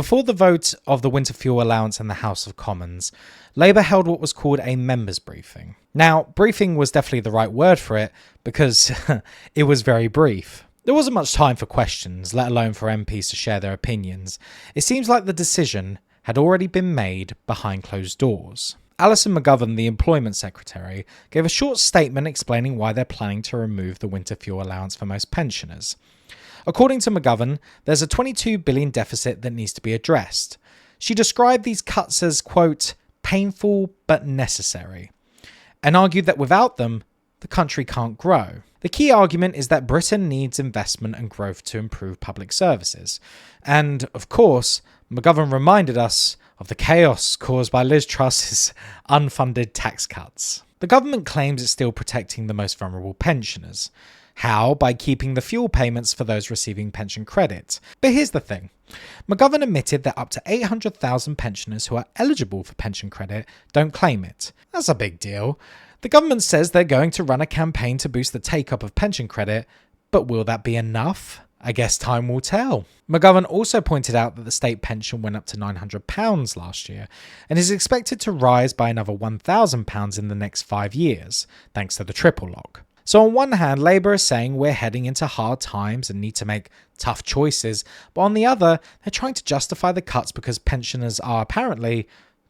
Before the vote of the winter fuel allowance in the House of Commons, Labour held what was called a members' briefing. Now, briefing was definitely the right word for it because it was very brief. There wasn't much time for questions, let alone for MPs to share their opinions. It seems like the decision had already been made behind closed doors. Alison McGovern, the Employment Secretary, gave a short statement explaining why they're planning to remove the winter fuel allowance for most pensioners. According to McGovern, there's a $22 billion deficit that needs to be addressed. She described these cuts as, quote, painful but necessary, and argued that without them, the country can't grow. The key argument is that Britain needs investment and growth to improve public services. And, of course, McGovern reminded us of the chaos caused by Liz Truss's unfunded tax cuts. The government claims it's still protecting the most vulnerable pensioners. How? By keeping the fuel payments for those receiving pension credit. But here's the thing. McGovern admitted that up to 800,000 pensioners who are eligible for pension credit don't claim it. That's a big deal. The government says they're going to run a campaign to boost the take-up of pension credit, but will that be enough? I guess time will tell. McGovern also pointed out that the state pension went up to £900 last year and is expected to rise by another £1,000 in the next 5 years, thanks to the triple lock. So on one hand, Labour is saying we're heading into hard times and need to make tough choices, but on the other, they're trying to justify the cuts because pensioners are apparently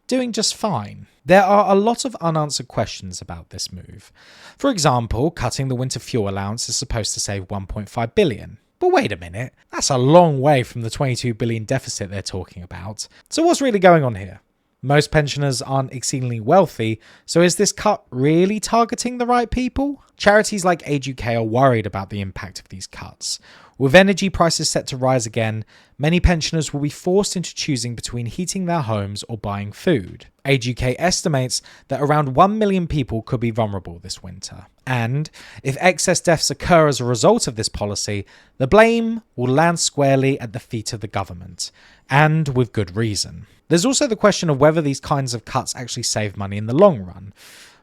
doing just fine. There are a lot of unanswered questions about this move. For example, cutting the winter fuel allowance is supposed to save $1.5 billion. But wait a minute, that's a long way from the $22 billion deficit they're talking about. So what's really going on here? Most pensioners aren't exceedingly wealthy, so is this cut really targeting the right people? Charities like Age UK are worried about the impact of these cuts. With energy prices set to rise again, many pensioners will be forced into choosing between heating their homes or buying food. Age UK estimates that around 1 million people could be vulnerable this winter. And if excess deaths occur as a result of this policy, the blame will land squarely at the feet of the government, and with good reason. There's also the question of whether these kinds of cuts actually save money in the long run.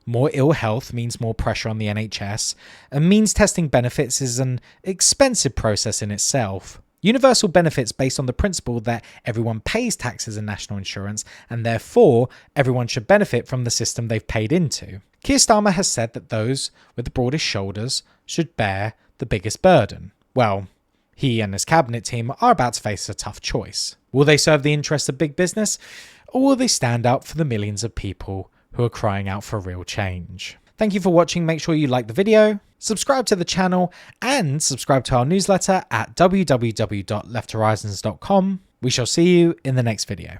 More ill health means more pressure on the NHS, and means testing benefits is an expensive process in itself. Universal benefits based on the principle that everyone pays taxes and national insurance, and therefore everyone should benefit from the system they've paid into. Keir Starmer has said that those with the broadest shoulders should bear the biggest burden. Well, he and his cabinet team are about to face a tough choice. Will they serve the interests of big business, or will they stand up for the millions of people who are crying out for real change? Thank you for watching. Make sure you like the video, subscribe to the channel, and subscribe to our newsletter at www.lefthorizons.com. We shall see you in the next video.